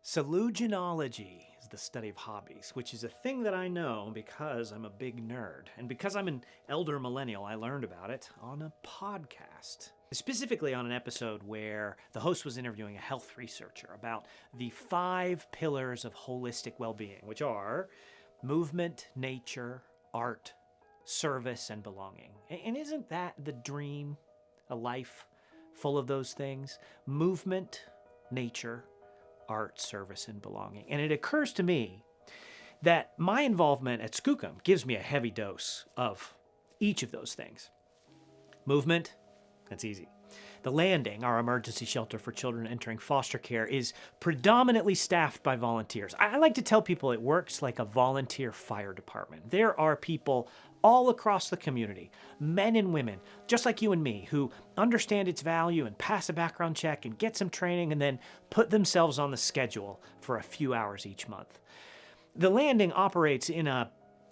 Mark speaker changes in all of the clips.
Speaker 1: Solutionology is the study of hobbies, which is a thing that I know because I'm a big nerd. And because I'm an elder millennial, I learned about it on a podcast. Specifically on an episode where the host was interviewing a health researcher about the 5 pillars of holistic well-being, which are movement, nature, art, service, and belonging. And isn't that the dream? A life full of those things? Movement, nature, art, service, and belonging. And it occurs to me that my involvement at Skookum gives me a heavy dose of each of those things. Movement, that's easy. The Landing, our emergency shelter for children entering foster care, is predominantly staffed by volunteers. I like to tell people it works like a volunteer fire department. There are people all across the community, men and women, just like you and me, who understand its value and pass a background check and get some training and then put themselves on the schedule for a few hours each month. The Landing operates in a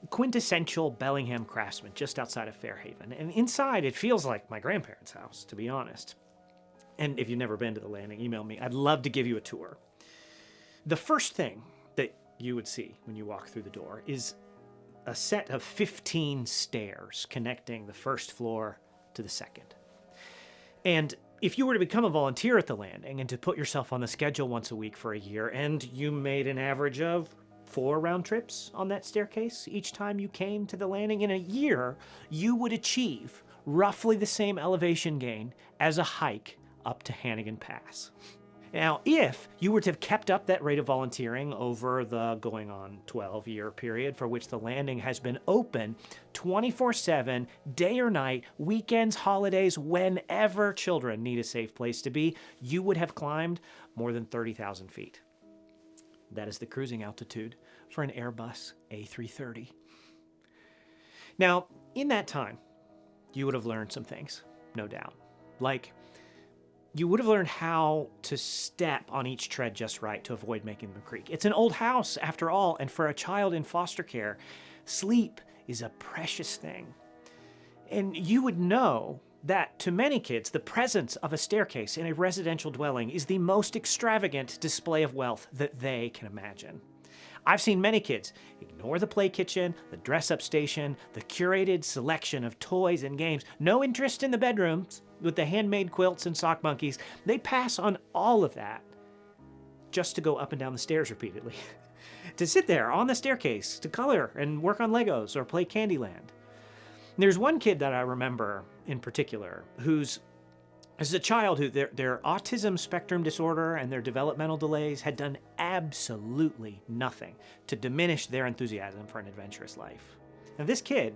Speaker 1: quintessential Bellingham Craftsman just outside of Fairhaven. And inside, it feels like my grandparents' house, to be honest. And if you've never been to the Landing, email me. I'd love to give you a tour. The first thing that you would see when you walk through the door is a set of 15 stairs connecting the first floor to the second. And if you were to become a volunteer at the Landing and to put yourself on the schedule once a week for a year, and you made an average of 4 round trips on that staircase each time you came to the Landing, in a year, you would achieve roughly the same elevation gain as a hike up to Hannigan Pass. Now, if you were to have kept up that rate of volunteering over the going on 12-year period for which the Landing has been open 24/7, day or night, weekends, holidays, whenever children need a safe place to be, you would have climbed more than 30,000 feet. That is the cruising altitude for an Airbus A330. Now, in that time, you would have learned some things, no doubt. Like, you would have learned how to step on each tread just right to avoid making them creak. It's an old house, after all, and for a child in foster care, sleep is a precious thing. And you would know that to many kids, the presence of a staircase in a residential dwelling is the most extravagant display of wealth that they can imagine. I've seen many kids ignore the play kitchen, the dress-up station, the curated selection of toys and games, no interest in the bedrooms with the handmade quilts and sock monkeys. They pass on all of that just to go up and down the stairs repeatedly, to sit there on the staircase, to color and work on Legos or play Candyland. There's one kid that I remember in particular who's, as a child, who their autism spectrum disorder and their developmental delays had done absolutely nothing to diminish their enthusiasm for an adventurous life. Now, this kid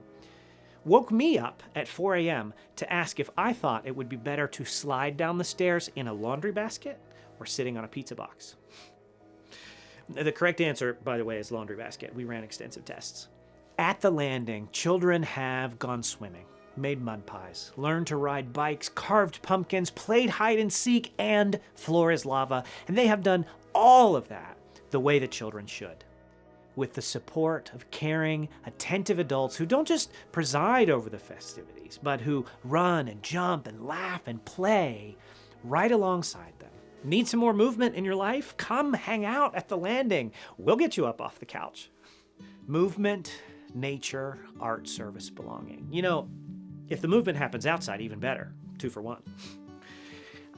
Speaker 1: woke me up at 4 a.m. to ask if I thought it would be better to slide down the stairs in a laundry basket or sitting on a pizza box. The correct answer, by the way, is laundry basket. We ran extensive tests. At the Landing, children have gone swimming, made mud pies, learned to ride bikes, carved pumpkins, played hide and seek, and floor is lava. And they have done all of that the way that children should, with the support of caring, attentive adults who don't just preside over the festivities, but who run and jump and laugh and play right alongside them. Need some more movement in your life? Come hang out at the Landing. We'll get you up off the couch. Movement, nature, art, service, belonging. You know, if the movement happens outside, even better. 2 for 1.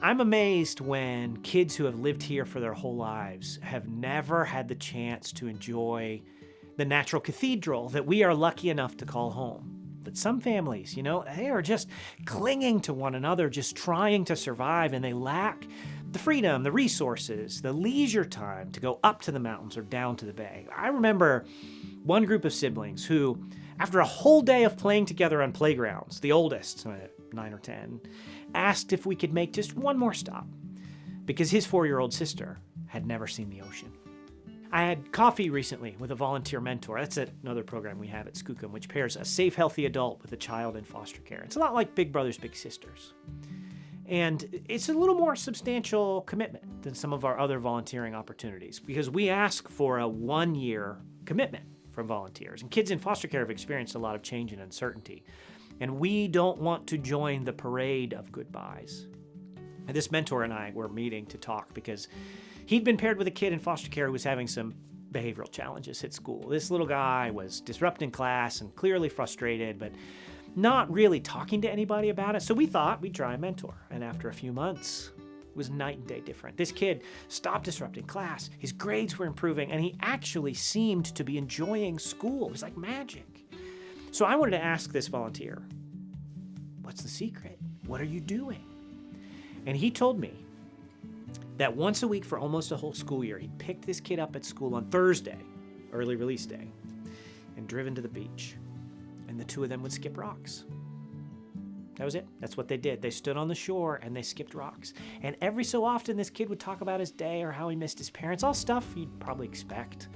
Speaker 1: I'm amazed when kids who have lived here for their whole lives have never had the chance to enjoy the natural cathedral that we are lucky enough to call home. But some families, they are just clinging to one another, just trying to survive, and they lack the freedom, the resources, the leisure time to go up to the mountains or down to the bay. I remember one group of siblings who, after a whole day of playing together on playgrounds, the oldest, 9 or 10, asked if we could make just one more stop because his 4-year-old sister had never seen the ocean. I had coffee recently with a volunteer mentor. That's another program we have at Skookum, which pairs a safe, healthy adult with a child in foster care. It's a lot like Big Brothers Big Sisters. And it's a little more substantial commitment than some of our other volunteering opportunities because we ask for a 1-year commitment from volunteers. And kids in foster care have experienced a lot of change and uncertainty. And we don't want to join the parade of goodbyes. And this mentor and I were meeting to talk because He'd been paired with a kid in foster care who was having some behavioral challenges at school. This little guy was disrupting class and clearly frustrated, but not really talking to anybody about it. So we thought we'd try a mentor. And after a few months, it was night and day different. This kid stopped disrupting class. His grades were improving, and he actually seemed to be enjoying school. It was like magic. So I wanted to ask this volunteer, what's the secret? What are you doing? And he told me that once a week for almost a whole school year, he'd picked this kid up at school on Thursday, early release day, and driven to the beach. And the two of them would skip rocks. That was it. That's what they did. They stood on the shore and they skipped rocks. And every so often, this kid would talk about his day or how he missed his parents, all stuff you'd probably expect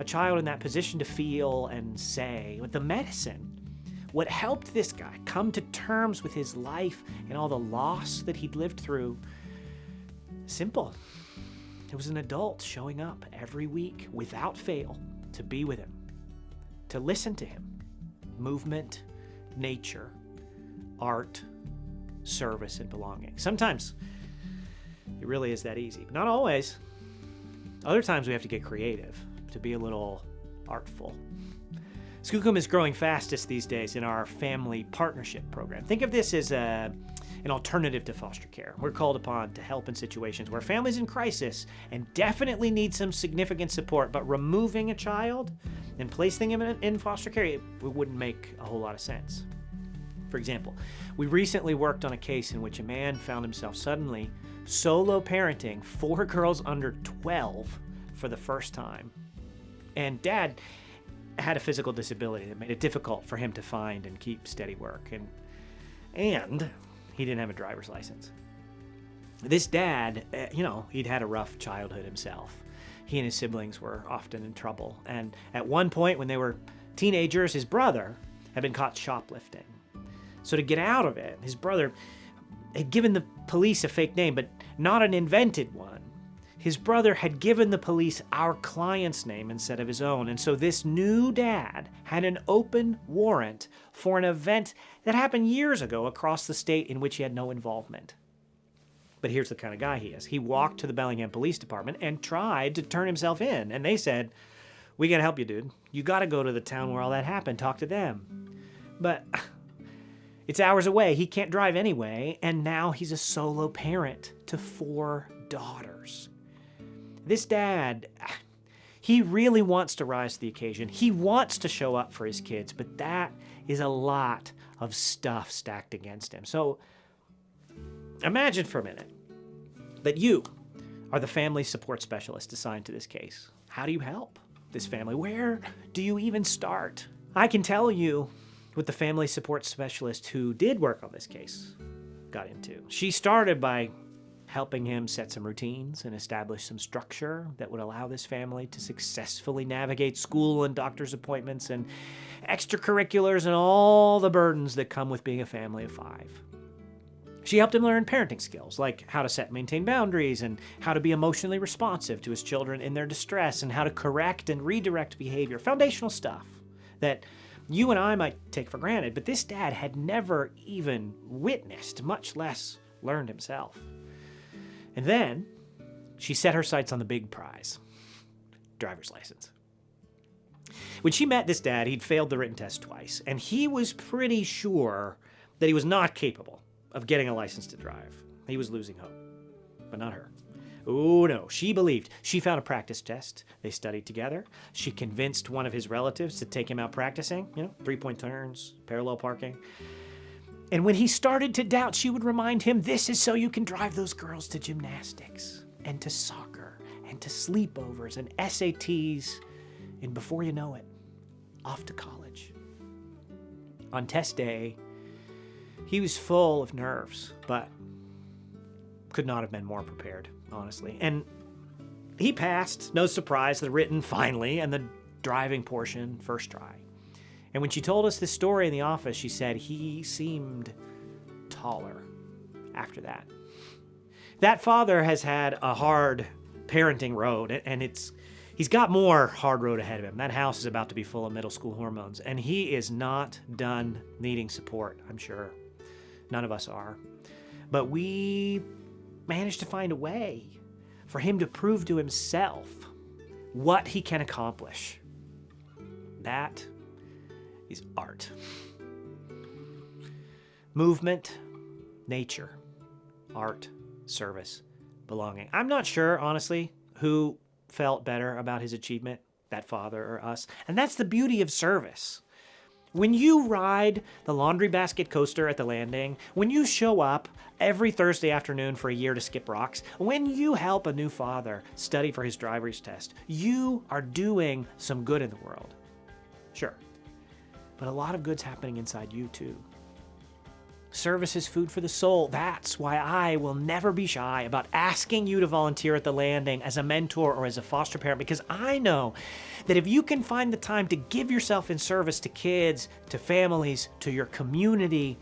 Speaker 1: a child in that position to feel and say. But the medicine, what helped this guy come to terms with his life and all the loss that he'd lived through, simple. It was an adult showing up every week without fail to be with him, to listen to him. Movement, nature, art, service, and belonging. Sometimes it really is that easy, but not always. Other times we have to get creative, to be a little artful. Skookum is growing fastest these days in our family partnership program. Think of this as an alternative to foster care. We're called upon to help in situations where families in crisis and definitely need some significant support, but removing a child and placing him in foster care, it wouldn't make a whole lot of sense. For example, we recently worked on a case in which a man found himself suddenly solo parenting 4 girls under 12 for the first time. And dad had a physical disability that made it difficult for him to find and keep steady work. And he didn't have a driver's license. This dad, he'd had a rough childhood himself. He and his siblings were often in trouble. And at one point when they were teenagers, his brother had been caught shoplifting. So to get out of it, his brother had given the police a fake name, but not an invented one. His brother had given the police our client's name instead of his own. And so this new dad had an open warrant for an event that happened years ago across the state in which he had no involvement. But here's the kind of guy he is. He walked to the Bellingham Police Department and tried to turn himself in. And they said, "We gotta help you, dude. You gotta go to the town where all that happened. Talk to them." But it's hours away. He can't drive anyway. And now he's a solo parent to 4 daughters. This dad, he really wants to rise to the occasion. He wants to show up for his kids, but that is a lot of stuff stacked against him. So imagine for a minute that you are the family support specialist assigned to this case. How do you help this family? Where do you even start? I can tell you what the family support specialist who did work on this case got into. She started by helping him set some routines and establish some structure that would allow this family to successfully navigate school and doctor's appointments and extracurriculars and all the burdens that come with being a family of 5. She helped him learn parenting skills, like how to set and maintain boundaries and how to be emotionally responsive to his children in their distress and how to correct and redirect behavior. Foundational stuff that you and I might take for granted, but this dad had never even witnessed, much less learned himself. And then she set her sights on the big prize, driver's license. When she met this dad, he'd failed the written test twice, and he was pretty sure that he was not capable of getting a license to drive. He was losing hope, but not her. Oh no, she believed. She found a practice test. They studied together. She convinced one of his relatives to take him out practicing, 3-point turns, parallel parking. And when he started to doubt, she would remind him, this is so you can drive those girls to gymnastics and to soccer and to sleepovers and SATs. And before you know it, off to college. On test day, he was full of nerves, but could not have been more prepared, honestly. And he passed, no surprise, the written finally and the driving portion first try. And when she told us this story in the office, she said he seemed taller after that. That father has had a hard parenting road, and he's got more hard road ahead of him. That house is about to be full of middle school hormones, and he is not done needing support, I'm sure. None of us are. But we managed to find a way for him to prove to himself what he can accomplish. That is art. Movement, nature, art, service, belonging. I'm not sure, honestly, who felt better about his achievement, that father or us. And that's the beauty of service. When you ride the laundry basket coaster at the landing, when you show up every Thursday afternoon for a year to skip rocks, when you help a new father study for his driver's test, you are doing some good in the world. Sure. But a lot of good's happening inside you too. Service is food for the soul. That's why I will never be shy about asking you to volunteer at the landing as a mentor or as a foster parent, because I know that if you can find the time to give yourself in service to kids, to families, to your community,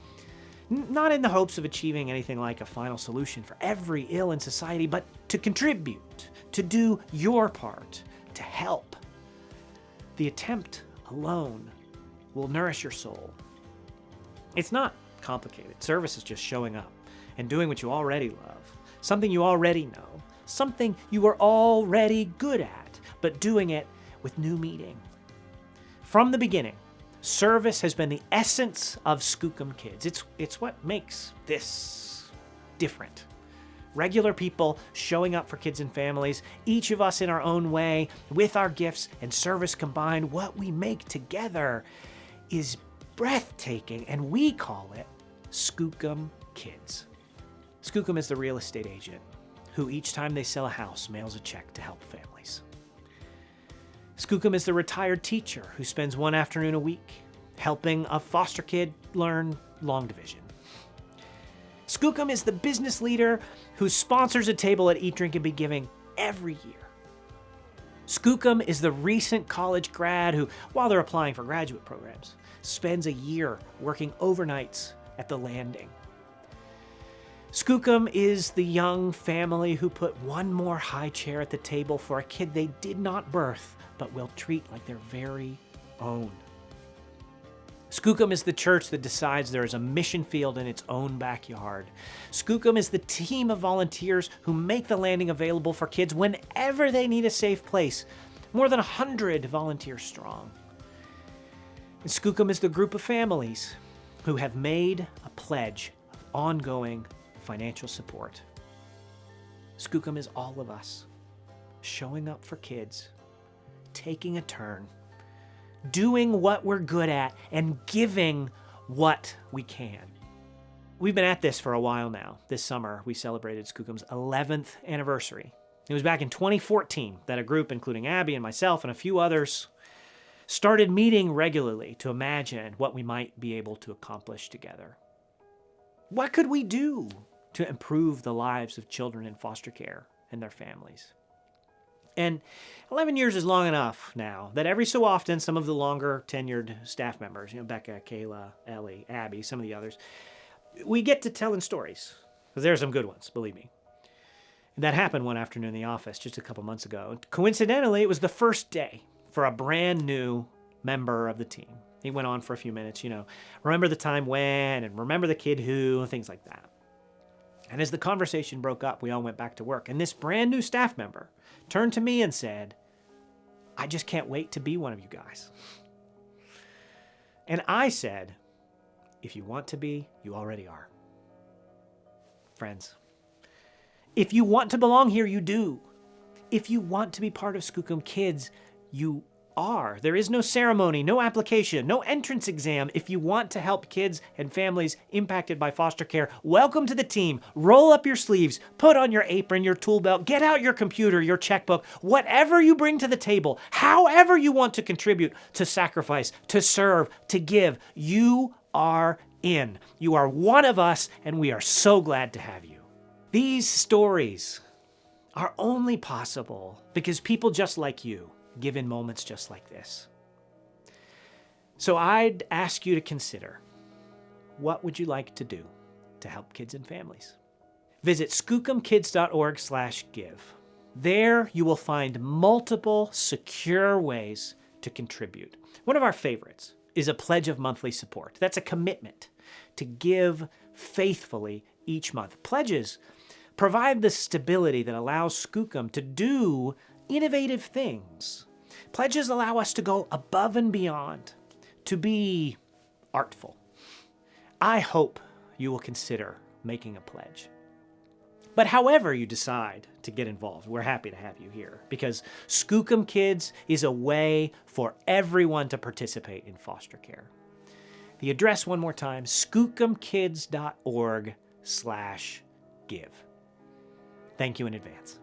Speaker 1: not in the hopes of achieving anything like a final solution for every ill in society, but to contribute, to do your part, to help, the attempt alone will nourish your soul. It's not complicated. Service is just showing up and doing what you already love, something you already know, something you are already good at, but doing it with new meaning. From the beginning, service has been the essence of Skookum Kids. It's what makes this different. Regular people showing up for kids and families, each of us in our own way, with our gifts and service combined, what we make together is breathtaking, and we call it Skookum Kids. Skookum is the real estate agent who each time they sell a house mails a check to help families. Skookum is the retired teacher who spends one afternoon a week helping a foster kid learn long division. Skookum is the business leader who sponsors a table at Eat, Drink, and Be Giving every year. Skookum is the recent college grad who, while they're applying for graduate programs, spends a year working overnights at the landing. Skookum is the young family who put one more high chair at the table for a kid they did not birth, but will treat like their very own. Skookum is the church that decides there is a mission field in its own backyard. Skookum is the team of volunteers who make the landing available for kids whenever they need a safe place, more than 100 volunteers strong. And Skookum is the group of families who have made a pledge of ongoing financial support. Skookum is all of us, showing up for kids, taking a turn, doing what we're good at, and giving what we can. We've been at this for a while now. This summer, we celebrated Skookum's 11th anniversary. It was back in 2014 that a group, including Abby and myself and a few others, started meeting regularly to imagine what we might be able to accomplish together. What could we do to improve the lives of children in foster care and their families? And 11 years is long enough now that every so often some of the longer tenured staff members, Becca, Kayla, Ellie, Abby, some of the others, we get to telling stories. Because there are some good ones, believe me. And that happened one afternoon in the office just a couple months ago. Coincidentally, it was the first day for a brand new member of the team. He went on for a few minutes, remember the time when, and remember the kid who, and things like that. And as the conversation broke up, we all went back to work. And this brand new staff member turned to me and said, "I just can't wait to be one of you guys." And I said, "If you want to be, you already are." Friends, if you want to belong here, you do. If you want to be part of Skookum Kids, you are. There is no ceremony, no application, no entrance exam. If you want to help kids and families impacted by foster care, welcome to the team. Roll up your sleeves, put on your apron, your tool belt, get out your computer, your checkbook, whatever you bring to the table, however you want to contribute, to sacrifice, to serve, to give, you are in. You are one of us, and we are so glad to have you. These stories are only possible because people just like you give in moments just like this. So I'd ask you to consider, what would you like to do to help kids and families? Visit skookumkids.org/give. There you will find multiple secure ways to contribute. One of our favorites is a pledge of monthly support. That's a commitment to give faithfully each month. Pledges provide the stability that allows Skookum to do innovative things. Pledges allow us to go above and beyond, to be artful. I hope you will consider making a pledge. But however you decide to get involved, we're happy to have you here, because Skookum Kids is a way for everyone to participate in foster care. The address one more time, skookumkids.org/give. Thank you in advance.